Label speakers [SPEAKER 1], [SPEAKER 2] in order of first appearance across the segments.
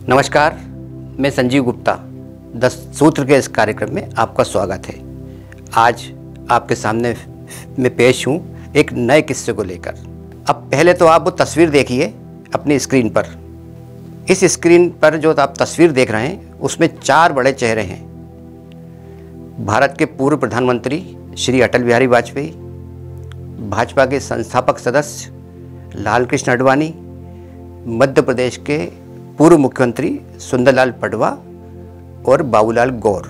[SPEAKER 1] नमस्कार, मैं संजीव गुप्ता 10 सूत्र के इस कार्यक्रम में आपका स्वागत है। आज आपके सामने मैं पेश हूँ एक नए किस्से को लेकर। अब पहले तो आप वो तस्वीर देखिए अपनी स्क्रीन पर। इस स्क्रीन पर जो आप तस्वीर देख रहे हैं उसमें 4 बड़े चेहरे हैं। भारत के पूर्व प्रधानमंत्री श्री अटल बिहारी वाजपेयी, भाजपा के संस्थापक सदस्य लालकृष्ण आडवाणी, मध्य प्रदेश के पूर्व मुख्यमंत्री सुंदरलाल पटवा और बाबूलाल गौर।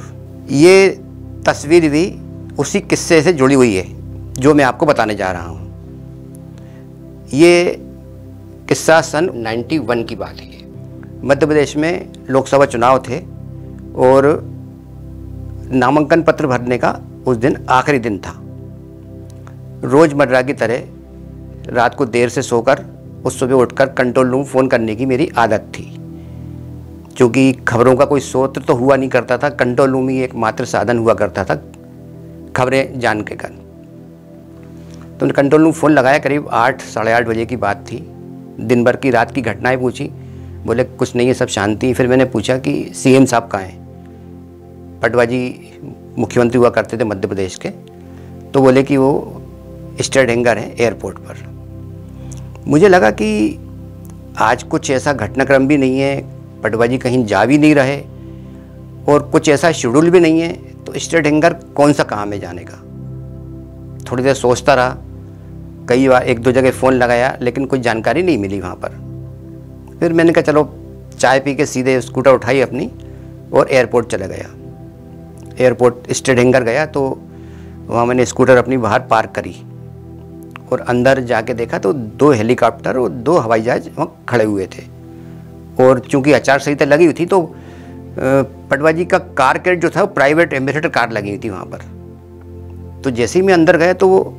[SPEAKER 1] ये तस्वीर भी उसी किस्से से जुड़ी हुई है जो मैं आपको बताने जा रहा हूँ। ये किस्सा सन 91 की बात है। मध्य प्रदेश में लोकसभा चुनाव थे और नामांकन पत्र भरने का उस दिन आखिरी दिन था। रोज़मर्रा की तरह रात को देर से सोकर उस सुबह उठकर कंट्रोल रूम फ़ोन करने की मेरी आदत थी। क्योंकि खबरों का कोई स्रोत तो हुआ नहीं करता था, कंट्रोल रूम ही एकमात्र साधन हुआ करता था खबरें जानने का। तो कंट्रोल रूम फ़ोन लगाया, करीब 8 साढ़े 8 बजे की बात थी। दिन भर की रात की घटनाएं पूछी, बोले कुछ नहीं है, सब शांति। फिर मैंने पूछा कि सीएम साहब कहाँ हैं। पटवा जी मुख्यमंत्री हुआ करते थे मध्य प्रदेश के, तो बोले कि वो स्टेट हैंगर है एयरपोर्ट पर। मुझे लगा कि आज कुछ ऐसा घटनाक्रम भी नहीं है, पटवा जी कहीं जा भी नहीं रहे और कुछ ऐसा शेड्यूल भी नहीं है, तो स्टेट हैंगर कौन सा काम है जाने का। थोड़ी देर सोचता रहा, कई बार 1-2 जगह फ़ोन लगाया लेकिन कोई जानकारी नहीं मिली वहाँ पर। फिर मैंने कहा चलो चाय पी के सीधे स्कूटर उठाई अपनी और एयरपोर्ट चला गया। एयरपोर्ट स्टेट हैंगर गया तो वहाँ मैंने स्कूटर अपनी बाहर पार्क करी और अंदर जाके देखा तो 2 हेलीकॉप्टर और 2 हवाई जहाज वहाँ खड़े हुए थे। और चूंकि आचार संहिता लगी हुई थी तो पटवा जी का कार कैट जो था वो प्राइवेट एम्बेसडर कार लगी हुई थी वहाँ पर। तो जैसे ही मैं अंदर गया तो वो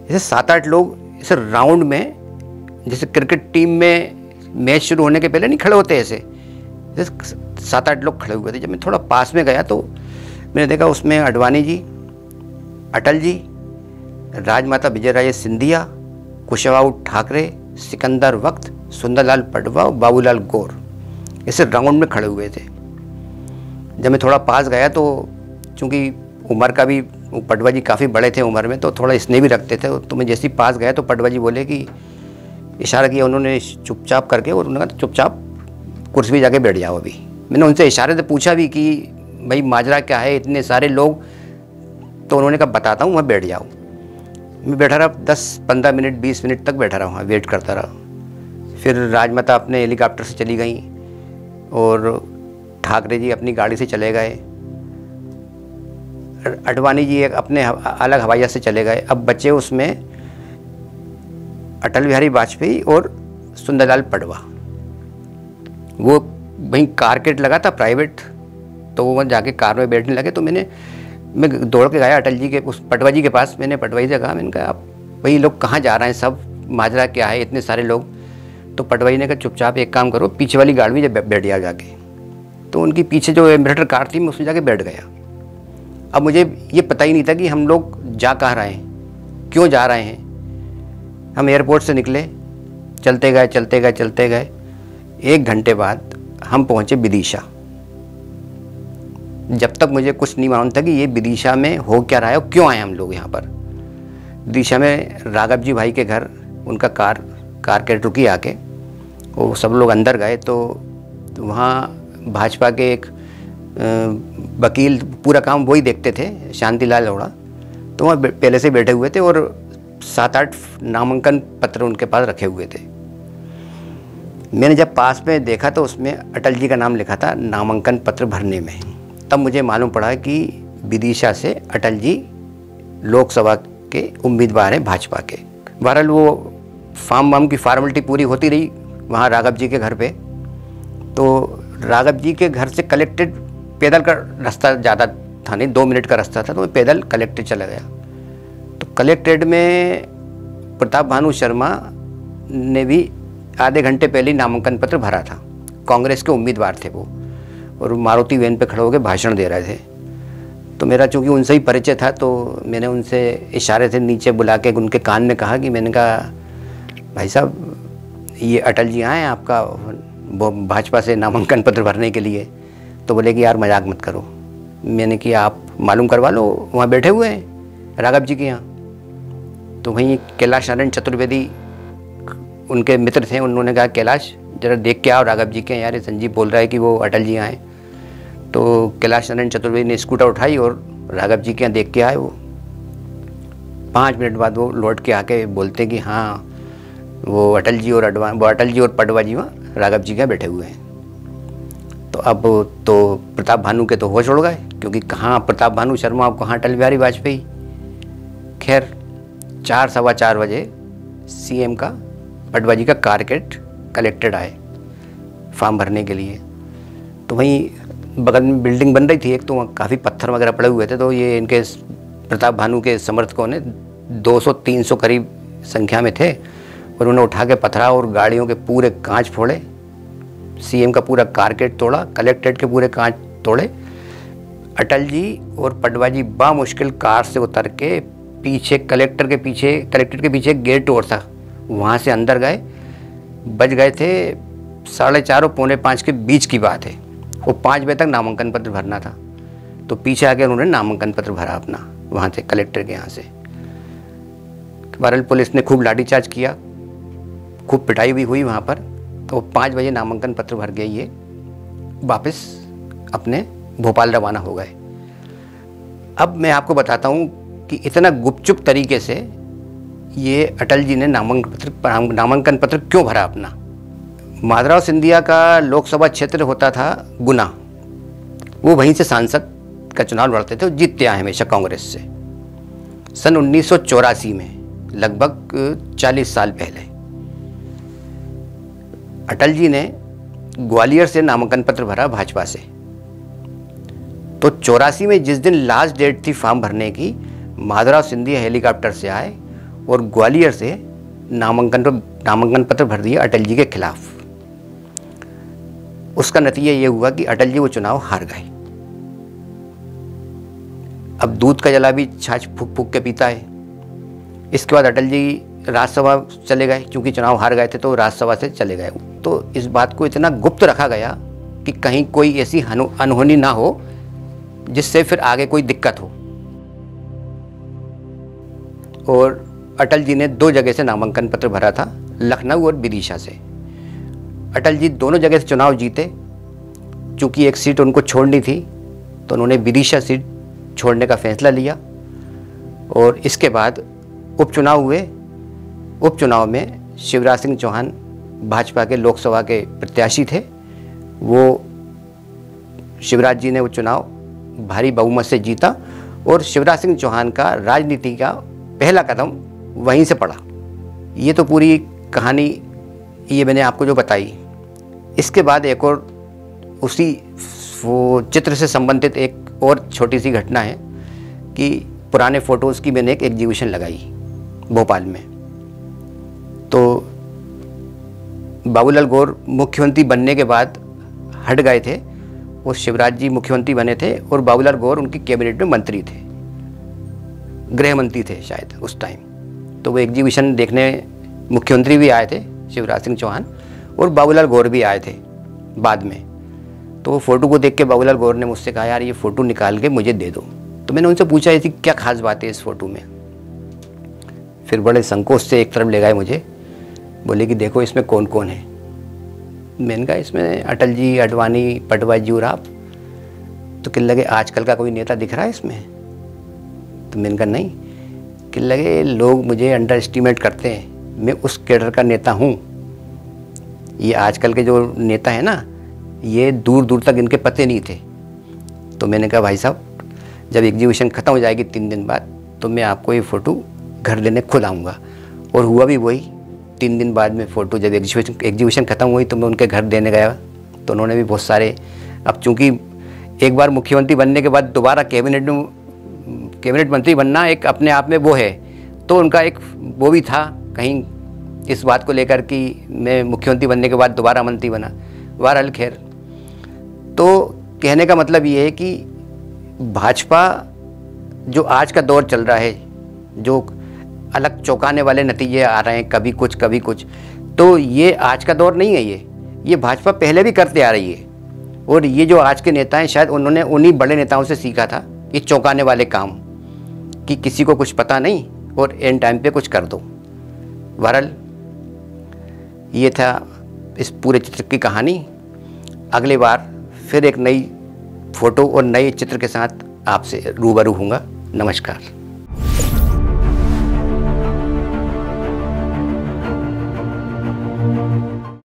[SPEAKER 1] जैसे 7-8 लोग ऐसे राउंड में, जैसे क्रिकेट टीम में मैच शुरू होने के पहले नहीं खड़े होते, ऐसे 7-8 लोग खड़े हुए थे। जब मैं थोड़ा पास में गया तो मैंने देखा उसमें आडवाणी जी, अटल जी, राजमाता विजयराजे सिंधिया, कुशवाहा ठाकरे, सिकंदर वक्त, सुंदरलाल पटवा और बाबूलाल गौर ऐसे राउंड में खड़े हुए थे। जब मैं थोड़ा पास गया तो चूँकि उम्र का भी पटवा जी काफ़ी बड़े थे उम्र में, तो थोड़ा स्नेह भी रखते थे। तो मैं जैसे ही पास गया तो पटवा जी बोले कि इशारा किया उन्होंने चुपचाप करके, और उन्होंने कहा चुपचाप कुर्सी पे जाके बैठ जाओ अभी। मैंने उनसे इशारे से पूछा भी कि भाई माजरा क्या है, इतने सारे लोग। तो उन्होंने कहा बताता हूँ, वहाँ बैठ जाओ। मैं बैठा रहा 10-15 मिनट 20 मिनट तक बैठा रहा, वहाँ वेट करता रहा। फिर राजमाता अपने हेलीकॉप्टर से चली गई और ठाकरे जी अपनी गाड़ी से चले गए, आडवाणी जी एक अपने अलग हवाई जहाज से चले गए। अब बचे उसमें अटल बिहारी वाजपेयी और सुंदरलाल पटवा। वो वहीं कार कैट लगा था प्राइवेट, तो वो वहाँ जाके कार में बैठने लगे। तो मैं दौड़ के गया अटल जी के, उस पटवा जी के पास। मैंने पटवा जी से कहा, मैंने कहा आप वही लोग कहाँ जा रहे हैं, सब माजरा क्या है, इतने सारे लोग। तो पटवा जी ने कहा चुपचाप एक काम करो, पीछे वाली गाड़ी में जब बैठ जाओ जाके। तो उनकी पीछे जो एम्बेसडर कार थी मैं उसमें जाके बैठ गया। अब मुझे ये पता ही नहीं था कि हम लोग जा कहाँ रहे हैं, क्यों जा रहे हैं। हम एयरपोर्ट से निकले, चलते गए। 1 घंटे बाद हम पहुँचे विदिशा। जब तक मुझे कुछ नहीं मालूम था कि ये विदिशा में हो क्या रहा है और क्यों आए हम लोग यहाँ पर। विदिशा में राघव जी भाई के घर उनका कार कैट रुकी आके, वो सब लोग अंदर गए। तो वहाँ भाजपा के एक वकील, पूरा काम वही देखते थे, शांतिलाल अरोड़ा, तो वहाँ पहले से बैठे हुए थे और 7-8 नामांकन पत्र उनके पास रखे हुए थे। मैंने जब पास में देखा तो उसमें अटल जी का नाम लिखा था नामांकन पत्र भरने में। तब मुझे मालूम पड़ा कि विदिशा से अटल जी लोकसभा के उम्मीदवार हैं भाजपा के। बहरहाल वो फार्म की फार्मेलिटी पूरी होती रही वहाँ राघव जी के घर पे। तो राघव जी के घर से कलेक्ट्रेट पैदल का रास्ता ज़्यादा था नहीं, 2 मिनट का रास्ता था, तो मैं पैदल कलेक्ट्रेट चला गया। तो कलेक्ट्रेट में प्रताप भानु शर्मा ने भी आधे घंटे पहले नामांकन पत्र भरा था। कांग्रेस के उम्मीदवार थे वो, और मारुति वैन पे खड़े होकर भाषण दे रहे थे। तो मेरा चूँकि उनसे ही परिचय था तो मैंने उनसे इशारे से नीचे बुला के उनके कान में कहा कि, मैंने कहा भाई साहब ये अटल जी आए हैं आपका वो भाजपा से नामांकन पत्र भरने के लिए। तो बोले कि यार मजाक मत करो। मैंने कि आप मालूम करवा लो, वहाँ बैठे हुए हैं राघव जी के यहाँ। तो वहीं कैलाश नारायण चतुर्वेदी उनके मित्र थे, उन्होंने कहा कैलाश जरा देख के आओ राघव जी के, यार ये संजीव बोल रहा है कि वो अटल जी आए। तो कैलाश नारायण चतुर्वेदी ने स्कूटर उठाई और राघव जी के यहाँ देख के आए। वो 5 मिनट बाद वो लौट के आके बोलते कि हाँ वो अटल जी और पटवा जी वहाँ राघव जी के यहाँ बैठे हुए हैं। तो अब तो प्रताप भानु के तो होश उड़ गए, क्योंकि कहाँ प्रताप भानु शर्मा और कहाँ अटल बिहारी वाजपेयी। खैर 4 सवा 4 बजे सीएम का पटवा जी का कारकेट कलेक्टेड आए फॉर्म भरने के लिए। तो वहीं बगल में बिल्डिंग बन रही थी एक, तो वहाँ काफ़ी पत्थर वगैरह पड़े हुए थे। तो ये इनके प्रताप भानु के समर्थकों ने 200-300 करीब संख्या में थे, और उन्होंने उठा के पथरा और गाड़ियों के पूरे कांच फोड़े, सीएम का पूरा कारकेट तोड़ा, कलेक्ट्रेट के पूरे कांच तोड़े। अटल जी और पटवा जी बामुश्किल कार से उतर के पीछे कलेक्ट्रेट के पीछे गेट और था, वहाँ से अंदर गए। बज गए थे 4:30 और 4:45 के बीच की बात है, और 5 बजे तक नामांकन पत्र भरना था। तो पीछे आके उन्होंने नामांकन पत्र भरा अपना वहाँ से कलेक्टर के यहाँ से। बहरहाल पुलिस ने खूब लाठीचार्ज किया, खूब पिटाई भी हुई वहाँ पर। तो 5 बजे नामांकन पत्र भर गए, ये वापस अपने भोपाल रवाना हो गए। अब मैं आपको बताता हूँ कि इतना गुपचुप तरीके से ये अटल जी ने नामांकन पत्र क्यों भरा अपना। माधवराव सिंधिया का लोकसभा क्षेत्र होता था गुना, वो वहीं से सांसद का चुनाव लड़ते थे, वो जीतते आए हमेशा कांग्रेस से। सन 1984 में, लगभग 40 साल पहले, अटल जी ने ग्वालियर से नामांकन पत्र भरा भाजपा से। तो 84 में जिस दिन लास्ट डेट थी फॉर्म भरने की, माधवराव सिंधिया हेलीकॉप्टर से आए और ग्वालियर से नामांकन पत्र भर दिया अटल जी के खिलाफ। उसका नतीजा ये हुआ कि अटल जी वो चुनाव हार गए। अब दूध का जला भी छाछ फूक फूक के पीता है। इसके बाद अटल जी राज्यसभा चले गए, क्योंकि चुनाव हार गए थे तो राज्यसभा से चले गए। तो इस बात को इतना गुप्त रखा गया कि कहीं कोई ऐसी अनहोनी ना हो जिससे फिर आगे कोई दिक्कत हो। और अटल जी ने 2 जगह से नामांकन पत्र भरा था, लखनऊ और विदिशा से। अटल जी दोनों जगह से चुनाव जीते। चूंकि एक सीट उनको छोड़नी थी, तो उन्होंने विदिशा सीट छोड़ने का फैसला लिया। और इसके बाद उपचुनाव हुए। उपचुनाव में शिवराज सिंह चौहान भाजपा के लोकसभा के प्रत्याशी थे। वो शिवराज जी ने वो चुनाव भारी बहुमत से जीता, और शिवराज सिंह चौहान का राजनीति का पहला कदम वहीं से पड़ा। ये तो पूरी कहानी ये मैंने आपको जो बताई। इसके बाद एक और उसी वो चित्र से संबंधित एक और छोटी सी घटना है कि पुराने फ़ोटोज़ की मैंने एक एग्जीबिशन लगाई भोपाल में। तो बाबूलाल गौर मुख्यमंत्री बनने के बाद हट गए थे, और शिवराज जी मुख्यमंत्री बने थे, और बाबूलाल गौर उनकी कैबिनेट में मंत्री थे, गृह मंत्री थे शायद उस टाइम। तो वो एग्जीबिशन देखने मुख्यमंत्री भी आए थे शिवराज सिंह चौहान, और बाबूलाल गौर भी आए थे बाद में। तो वो फ़ोटो को देख के बाबूलाल गौर ने मुझसे कहा, यार ये फ़ोटो निकाल के मुझे दे दो। तो मैंने उनसे पूछा ऐसी क्या खास बात है इस फ़ोटो में। फिर बड़े संकोच से एक तरफ ले गए मुझे, बोले कि देखो इसमें कौन कौन है। मैंने कहा इसमें अटल जी, अडवाणी, पटवा जी और आप। तो कहने लगे आजकल का कोई नेता दिख रहा है इसमें। तो मैंने कहा नहीं। कहने लगे लोग मुझे अंडर एस्टिमेट करते हैं, मैं उस कैडर का नेता हूँ। ये आजकल के जो नेता हैं ना, ये दूर दूर तक इनके पते नहीं थे। तो मैंने कहा भाई साहब, जब एग्जीबिशन ख़त्म हो जाएगी 3 दिन बाद, तो मैं आपको ये फ़ोटो घर लेने खुद आऊँगा। और हुआ भी वही। 3 दिन बाद में फ़ोटो जब एग्जीबिशन ख़त्म हुई तो मैं उनके घर देने गया। तो उन्होंने भी बहुत सारे, अब चूँकि एक बार मुख्यमंत्री बनने के बाद दोबारा कैबिनेट मंत्री बनना एक अपने आप में वो है, तो उनका एक वो भी था कहीं इस बात को लेकर कि मैं मुख्यमंत्री बनने के बाद दोबारा मंत्री बना। बहरहाल खैर, तो कहने का मतलब ये है कि भाजपा जो आज का दौर चल रहा है, जो अलग चौंकाने वाले नतीजे आ रहे हैं, कभी कुछ कभी कुछ, तो ये आज का दौर नहीं है। ये भाजपा पहले भी करते आ रही है, और ये जो आज के नेता हैं शायद उन्होंने उन्हीं बड़े नेताओं से सीखा था ये चौंकाने वाले काम, कि किसी को कुछ पता नहीं और एंड टाइम पे कुछ कर दो। बहरहाल ये था इस पूरे चित्र की कहानी। अगली बार फिर एक नई फ़ोटो और नए चित्र के साथ आपसे रूबरू हूँगा। नमस्कार।